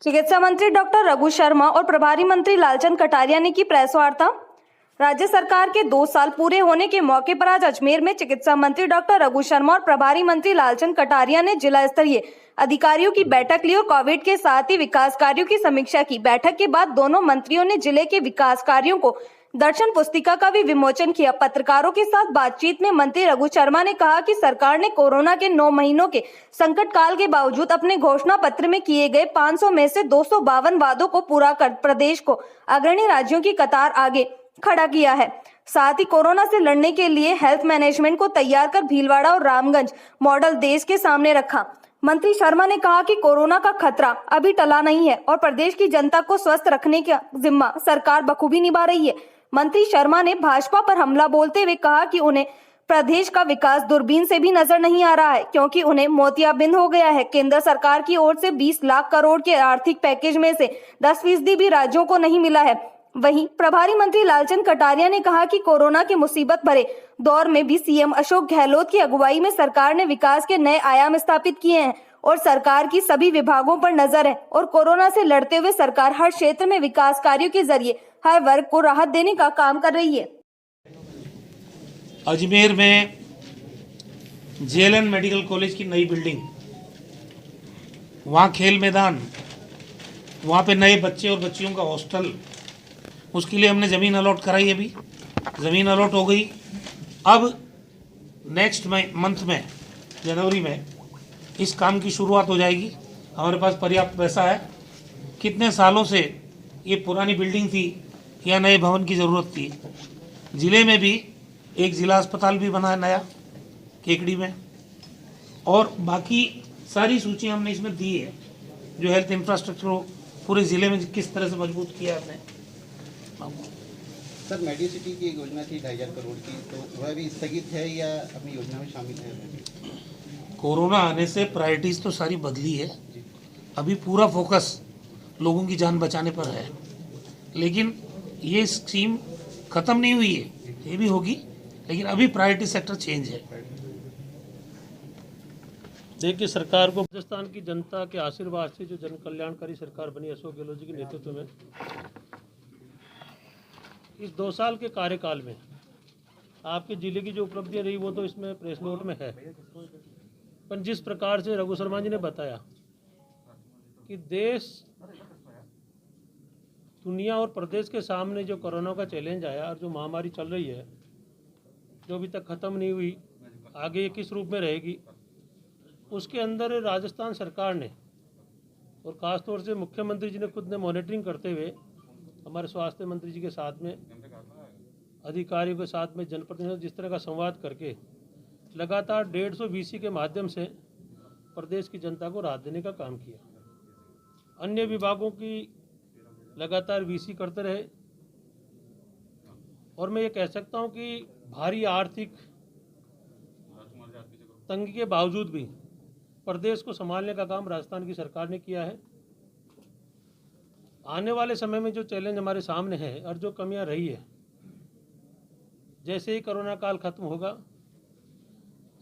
चिकित्सा मंत्री डॉक्टर रघु शर्मा और प्रभारी मंत्री लालचंद कटारिया ने की प्रेस वार्ता। राज्य सरकार के 2 साल पूरे होने के मौके पर आज अजमेर में चिकित्सा मंत्री डॉक्टर रघु शर्मा और प्रभारी मंत्री लालचंद कटारिया ने जिला स्तरीय अधिकारियों की बैठक ली और कोविड के साथ ही विकास कार्यों की समीक्षा की। बैठक के बाद दोनों मंत्रियों ने जिले के विकास कार्यों को दर्शन पुस्तिका का भी विमोचन किया। पत्रकारोर के साथ बातचीत में मंत्री रघु शर्मा ने कहा कि सरकार ने कोरोना के 9 महीनों के संकट काल के बावजूद अपने घोषणा पत्र में किए गए 500 में से 252 वादों को पूरा कर प्रदेश को अग्रणी राज्यों की कतार आगे खड़ा किया है। साथ ही कोरोना से लड़ने के लिए हेल्थ मैनेजमेंट को तैयार कर भीलवाड़ा और रामगंज मॉडल देश के सामने रखा। मंत्री शर्मा ने कहा कि कोरोना का खतरा अभी टला नहीं है और प्रदेश की जनता को स्वस्थ रखने का जिम्मा सरकार बखूबी निभा रही है। मंत्री शर्मा ने भाजपा पर हमला बोलते हुए कहा कि उन्हें प्रदेश का विकास दूरबीन से भी नजर नहीं आ रहा है, क्योंकि उन्हें मोतियाबिंद हो गया है। केंद्र सरकार की ओर से 20 लाख करोड़ के आर्थिक पैकेज में से 10% भी राज्यों को नहीं मिला है। वहीं प्रभारी मंत्री लालचंद कटारिया ने कहा कि कोरोना के मुसीबत भरे दौर में भी सीएम अशोक गहलोत की अगुवाई में सरकार ने विकास के नए आयाम स्थापित किए हैं और सरकार की सभी विभागों पर नजर है और कोरोना से लड़ते हुए सरकार हर क्षेत्र में विकास कार्यों के जरिए हर वर्ग को राहत देने का काम कर रही है। अजमेर में जेएलएन मेडिकल कॉलेज की नई बिल्डिंग, वहाँ खेल मैदान, वहाँ पे नए बच्चे और बच्चियों का हॉस्टल, उसके लिए हमने ज़मीन अलॉट कराई। अभी ज़मीन अलॉट हो गई। अब नेक्स्ट मंथ में, जनवरी में इस काम की शुरुआत हो जाएगी। हमारे पास पर्याप्त पैसा है। कितने सालों से ये पुरानी बिल्डिंग थी या नए भवन की ज़रूरत थी। ज़िले में भी एक ज़िला अस्पताल भी बना है नया केकड़ी में, और बाकी सारी सूची हमने इसमें दी है जो हेल्थ इंफ्रास्ट्रक्चर को पूरे ज़िले में किस तरह से मजबूत किया हमने। सर, मेडिसिटी की एक योजना थी 2,500 करोड़ की, तो वह भी स्थगित है या अपनी योजना में शामिल है? कोरोना आने से प्रायोरिटीज़ तो सारी बदली है। अभी पूरा फोकस लोगों की जान बचाने पर है, लेकिन ये स्कीम ख़त्म नहीं हुई है, ये भी होगी, लेकिन अभी प्रायोरिटी सेक्टर चेंज है। देखिए, सरकार को राजस्थान की जनता के आशीर्वाद से जो जन कल्याणकारी सरकार बनी अशोक गहलोत जी के नेतृत्व में, इस 2 साल के कार्यकाल में आपके जिले की जो उपलब्धियां रही वो तो इसमें प्रेस नोट में है, पर जिस प्रकार से रघु शर्मा जी ने बताया कि देश, दुनिया और प्रदेश के सामने जो कोरोना का चैलेंज आया और जो महामारी चल रही है, जो अभी तक ख़त्म नहीं हुई, आगे किस रूप में रहेगी, उसके अंदर राजस्थान सरकार ने और ख़ासतौर से मुख्यमंत्री जी ने खुद ने मॉनिटरिंग करते हुए हमारे स्वास्थ्य मंत्री जी के साथ में, अधिकारियों के साथ में, जनप्रतिनिधियों जिस तरह का संवाद करके लगातार 150 वीसी के माध्यम से प्रदेश की जनता को राहत देने का काम किया। अन्य विभागों की लगातार वीसी करते रहे, और मैं ये कह सकता हूँ कि भारी आर्थिक तंगी के बावजूद भी प्रदेश को संभालने का काम राजस्थान की सरकार ने किया है। आने वाले समय में जो चैलेंज हमारे सामने है और जो कमियां रही है, जैसे ही कोरोना काल खत्म होगा,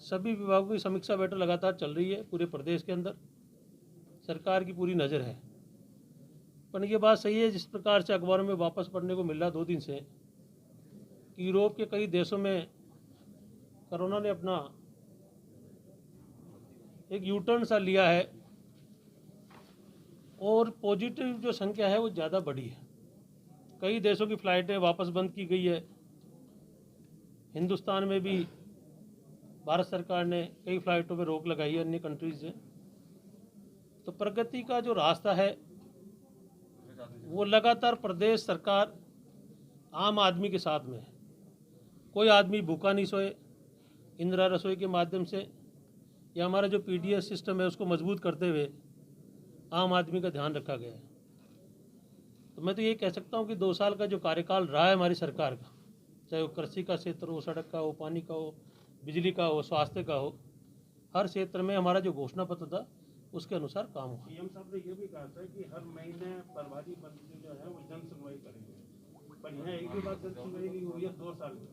सभी विभागों की समीक्षा बैठक लगातार चल रही है पूरे प्रदेश के अंदर। सरकार की पूरी नज़र है। पर ये बात सही है, जिस प्रकार से अखबारों में वापस पढ़ने को मिल रहा 2 दिन से कि यूरोप के कई देशों में कोरोना ने अपना एक यूटर्न सा लिया है और पॉजिटिव जो संख्या है वो ज़्यादा बढ़ी है। कई देशों की फ़्लाइटें वापस बंद की गई है। हिंदुस्तान में भी भारत सरकार ने कई फ़्लाइटों पर रोक लगाई है अन्य कंट्रीज से। तो प्रगति का जो रास्ता है वो लगातार प्रदेश सरकार आम आदमी के साथ में है। कोई आदमी भूखा नहीं सोए। इंदिरा रसोई के माध्यम से या हमारा जो पीडीएस सिस्टम है उसको मजबूत करते हुए आम आदमी का ध्यान रखा गया है। तो मैं तो ये कह सकता हूँ कि 2 साल का जो कार्यकाल रहा है हमारी सरकार का, चाहे वो कृषि का क्षेत्र हो, सड़क का हो, पानी का हो, बिजली का हो, स्वास्थ्य का हो, हर क्षेत्र में हमारा जो घोषणा पत्र था उसके अनुसार काम हुआ। सीएम साहब ने यह भी कहा था कि हर महीने प्रभारी मंत्री जो है वो जन सुनवाई करेंगे, पर यहाँ एक भी बात जन सुनवाई नहीं हुई है 2 साल में।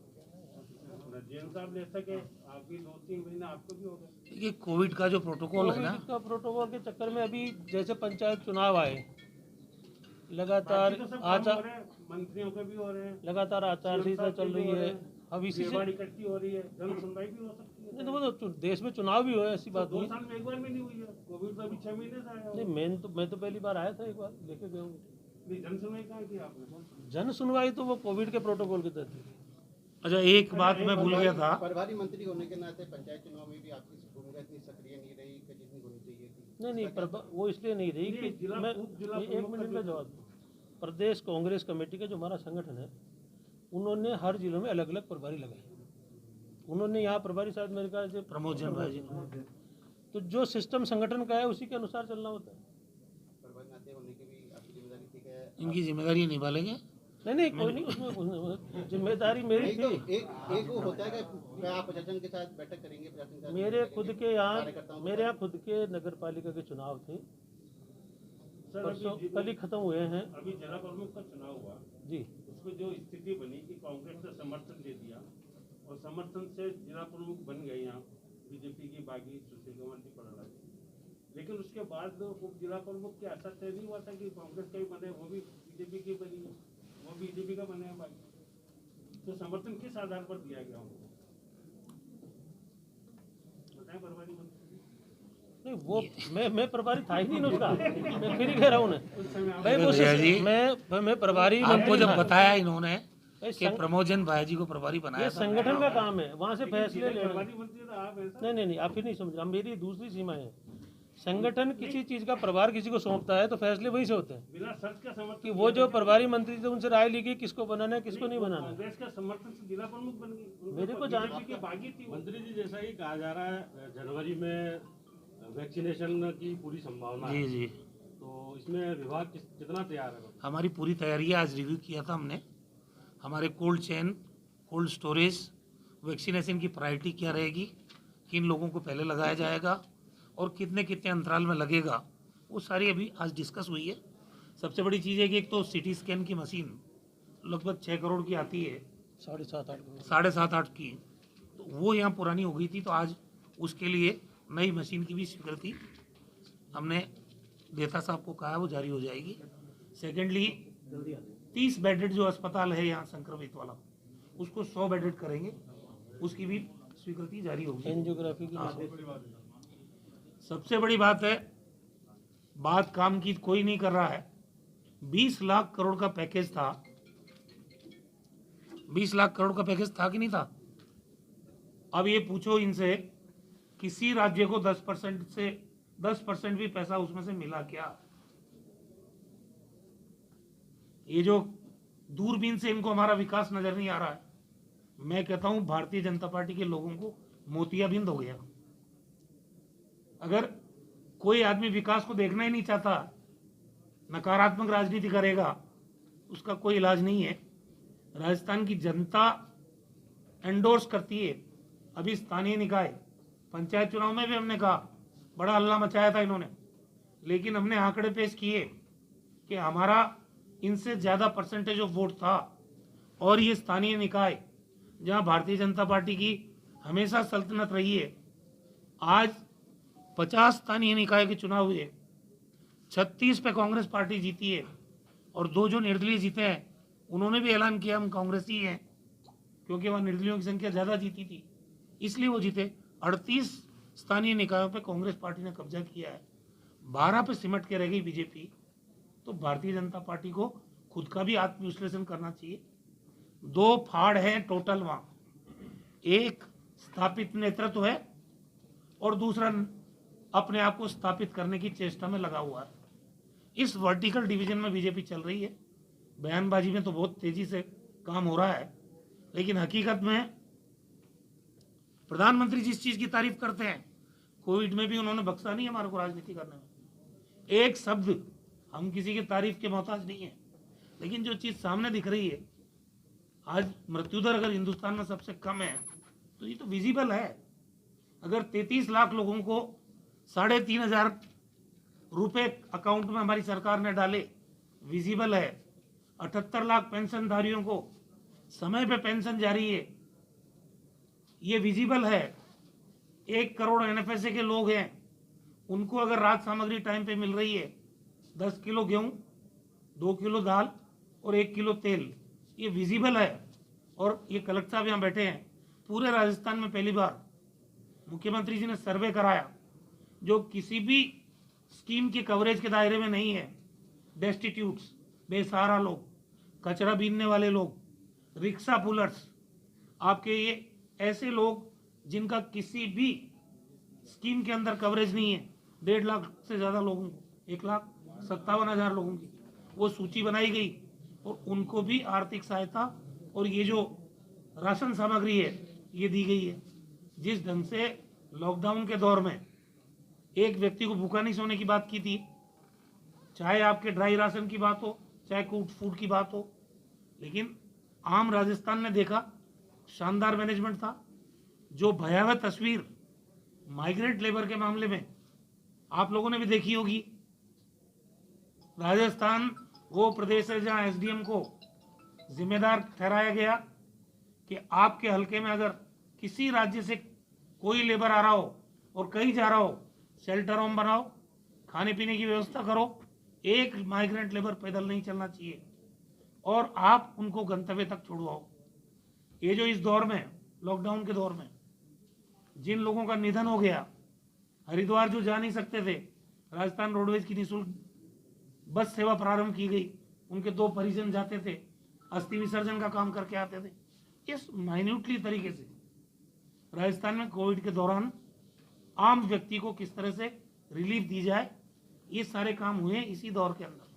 अपना जेएन साहब ले सके, आप भी 2-3 महीने आपको भी हो गए। ये कोविड का जो प्रोटोकॉल है ना, कोविड का प्रोटोकॉल के चक्कर में अभी जैसे पंचायत चुनाव आए, लगातार बाकी तो सब काम आचार हो रहे हैं, मंत्रियों के भी हो रहे हैं, लगातार आचार संहिता चल रही है। अब इसी से सेवाड़ी इकट्ठी हो रही है, जन सुनवाई भी हो सकती है। नहीं तो वो तो देश में चुनाव भी हुआ है, ऐसी बात 2 नहीं। साल में एक बार भी नहीं हुई है, कोविड तो अभी 6 महीने से आया हुआ है। नहीं मैं तो पहली बार आया था, एक बार लेके गया हूँ। नहीं, जन सुनवाई कहाँ की आपने? जन सुनवाई तो वो कोविड के प्रोटोकॉल के तहत थी। अच्छा एक बात मैं भूल गया था, प्रभारी मंत्री होने के नाते पंचायत चुनाव में भी आपकी भूमिका इतनी सक्रिय नहीं रही कि जितनी होनी चाहिए थी। नहीं वो इसलिए नहीं रही नहीं, कि जिला- मैं उप जिला एक प्रमुख मिनट का में जो- जवाब दूं। प्रदेश कांग्रेस कमेटी का जो हमारा संगठन है, उन्होंने हर जिलों में अलग अलग प्रभारी लगाए। उन्होंने यहाँ प्रभारी शायद मेरे ख्याल से प्रमोद जैन भाई जी। तो जो सिस्टम संगठन का है उसी के अनुसार चलना होता है। प्रभारी नाते होने की भी आपकी जिम्मेदारी थी कि इनकी जिम्मेदारी निभा लेंगे। नहीं कोई नहीं, उसमें जिम्मेदारी मेरी नहीं तो थी। एक वो होता है कि आप प्रशासन के साथ बैठक करेंगे, प्रशासन के साथ मेरे बैठक खुद करेंगे, के यहाँ कार्यकर्ताओं के मेरे यहाँ साथ। खुद के नगर पालिका के चुनाव थे, सर परसों अभी कल ही खत्म हुए हैं अभी जिला प्रमुख का चुनाव हुआ, जी। उसमें जो स्थिति बनी कि कांग्रेस ने समर्थन दे दिया और समर्थन से जिला प्रमुख बन गए यहाँ बीजेपी की बागी सुशील कुमार जी पड़ा, लेकिन उसके बाद उप जिला प्रमुख की आशा तय नहीं हुआ था कि कांग्रेस का ही बने, वो भी बीजेपी की बनी, वो बीजेपी का बने बागी। तो समर्थन किस आधार पर दिया गया उनको बताएं प्रभारी मंत्री? नहीं वो मैं प्रभारी था ही नहीं ना उसका, मैं फिर ही कह रहा हूँ ना उस समय आप भाई वो भैया जी, मैं प्रभारी आपको मंत्री जब था। बताया इन्होंने भाई कि प्रमोद जैन भाई जी को प्रभारी बनाया ये था, संगठन का काम है, वहाँ से फैसले लेना। प्रभारी मंत्री तो आप ऐसा नहीं आप फिर नहीं समझ रहे, मेरी दूसरी सीमा है। संगठन किसी चीज का प्रभार किसी को सौंपता है तो फैसले वहीं से होते हैं बिना शर्त का समर्थन कि वो जो प्रभारी मंत्री थे उनसे राय ली गई किसको बनाना है किसको नहीं बनाना है। कांग्रेस का समर्थन से जिला प्रमुख बन गई, उनको मेरे को जान- बीजेपी की बागी थी वो। मंत्री जी, जैसा कि कहा जा रहा है जनवरी में वैक्सीनेशन की पूरी संभावना जी है, जी, तो इसमें विभाग कितना तैयार है? हमारी पूरी तैयारी है। आज रिव्यू किया था हमने, हमारे cold chain, cold storage, vaccination की प्रायोरिटी क्या रहेगी, किन लोगों को पहले लगाया जाएगा और कितने कितने अंतराल में लगेगा, वो सारी अभी आज डिस्कस हुई है। सबसे बड़ी चीज़ है कि एक तो सीटी स्कैन की मशीन लगभग 6 करोड़ की आती है, 7.5-8 करोड़। 7.5-8 की, तो वो यहाँ पुरानी हो गई थी, तो आज उसके लिए नई मशीन की भी स्वीकृति हमने देता साहब को कहा, वो जारी हो जाएगी। सेकेंडली 30 बेडेड जो अस्पताल है यहाँ संक्रमित वाला, उसको 100 बेडेड करेंगे, उसकी भी स्वीकृति जारी होगी। एंजियोग्राफी की हाँ। मशीन। सबसे बड़ी बात है, बात काम की कोई नहीं कर रहा है। 20 लाख करोड़ का पैकेज था, 20 लाख करोड़ का पैकेज था कि नहीं था? अब ये पूछो इनसे, किसी राज्य को 10% से 10% भी पैसा उसमें से मिला क्या? ये जो दूरबीन से इनको हमारा विकास नजर नहीं आ रहा है, मैं कहता हूं भारतीय जनता पार्टी के लोगों को मोतियाबिंद हो गया। अगर कोई आदमी विकास को देखना ही नहीं चाहता, नकारात्मक राजनीति करेगा, उसका कोई इलाज नहीं है। राजस्थान की जनता एंडोर्स करती है। अभी स्थानीय निकाय पंचायत चुनाव में भी हमने कहा, बड़ा हल्ला मचाया था इन्होंने, लेकिन हमने आंकड़े पेश किए कि हमारा इनसे ज्यादा परसेंटेज ऑफ वोट था। और ये स्थानीय निकाय जहां भारतीय जनता पार्टी की हमेशा सल्तनत रही है, आज 50 स्थानीय निकाय के चुनाव हुए, 36 पे कांग्रेस पार्टी जीती है और 2 जो निर्दलीय जीते हैं उन्होंने भी ऐलान किया हम कांग्रेसी हैं, क्योंकि वहाँ निर्दलियों की संख्या ज़्यादा जीती थी, इसलिए वो जीते। 38 स्थानीय निकायों पे कांग्रेस पार्टी ने कब्जा किया है, 12 पे सिमट के रह गई बीजेपी। तो भारतीय जनता पार्टी को खुद का भी आत्मविश्लेषण करना चाहिए। 2 फाड़ हैं टोटल वहाँ, एक स्थापित नेतृत्व है और दूसरा अपने आप को स्थापित करने की चेष्टा में लगा हुआ है। इस वर्टिकल डिवीजन में बीजेपी चल रही है। बयानबाजी में तो बहुत तेजी से काम हो रहा है, लेकिन हकीकत में प्रधानमंत्री जिस चीज की तारीफ करते हैं, कोविड में भी उन्होंने बख्शा नहीं हमारे को राजनीति करने में। एक शब्द हम किसी की तारीफ के मोहताज नहीं है, लेकिन जो चीज सामने दिख रही है, आज मृत्यु दर अगर हिंदुस्तान में सबसे कम है तो ये तो विजिबल है। अगर 33 लाख लोगों को 3,500 रुपए अकाउंट में हमारी सरकार ने डाले, विजिबल है। 78 लाख पेंशनधारियों को समय पे पेंशन जारी है, ये विजिबल है। 1 करोड़ NFSA के लोग हैं, उनको अगर राहत सामग्री टाइम पे मिल रही है, 10 किलो गेहूं, 2 किलो दाल और 1 किलो तेल, ये विजिबल है। और ये कलेक्टर साहब यहाँ बैठे हैं, पूरे राजस्थान में पहली बार मुख्यमंत्री जी ने सर्वे कराया जो किसी भी स्कीम के कवरेज के दायरे में नहीं है। डेस्टिट्यूट्स, बेसहारा लोग, कचरा बीनने वाले लोग, रिक्शा पुलर्स, आपके ये ऐसे लोग जिनका किसी भी स्कीम के अंदर कवरेज नहीं है, 1.5 लाख से ज़्यादा लोगों को, 1,57,000 लोगों की वो सूची बनाई गई और उनको भी आर्थिक सहायता और ये जो राशन सामग्री है ये दी गई है। जिस ढंग से लॉकडाउन के दौर में एक व्यक्ति को भूखा नहीं सोने की बात की थी, चाहे आपके ड्राई राशन की बात हो, चाहे कुड फूड की बात हो, लेकिन आम राजस्थान ने देखा शानदार मैनेजमेंट था। जो भयावह तस्वीर माइग्रेंट लेबर के मामले में आप लोगों ने भी देखी होगी, राजस्थान वो प्रदेश है जहां SDM को जिम्मेदार ठहराया गया कि आपके हलके में अगर किसी राज्य से कोई लेबर आ रहा हो और कहीं जा रहा हो, शेल्टर होम बनाओ, खाने पीने की व्यवस्था करो, एक माइग्रेंट लेबर पैदल नहीं चलना चाहिए और आप उनको गंतव्य तक छुड़वाओ। ये जो इस दौर में, लॉकडाउन के दौर में जिन लोगों का निधन हो गया, हरिद्वार जो जा नहीं सकते थे, राजस्थान रोडवेज की निःशुल्क बस सेवा प्रारंभ की गई, उनके 2 परिजन जाते थे, अस्थि विसर्जन का काम करके आते थे। इस माइन्यूटली तरीके से राजस्थान में कोविड के दौरान आम व्यक्ति को किस तरह से रिलीफ दी जाए, ये सारे काम हुए इसी दौर के अंदर।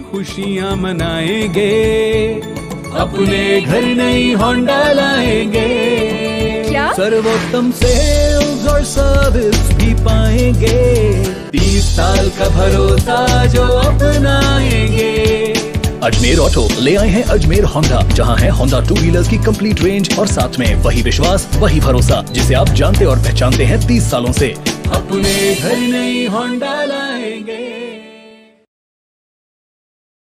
खुशियाँ मनाएंगे, अपने घर नई होंडा लाएंगे। क्या? सर्वोत्तम सेल्स और सर्विस भी पाएंगे, 30 साल का भरोसा जो अपनाएंगे। अजमेर ऑटो ले आए हैं अजमेर होंडा, जहां है होंडा 2 व्हीलर्स की कंप्लीट रेंज और साथ में वही विश्वास, वही भरोसा जिसे आप जानते और पहचानते हैं 30 सालों से। अपने घर नई होंडा लाएंगे।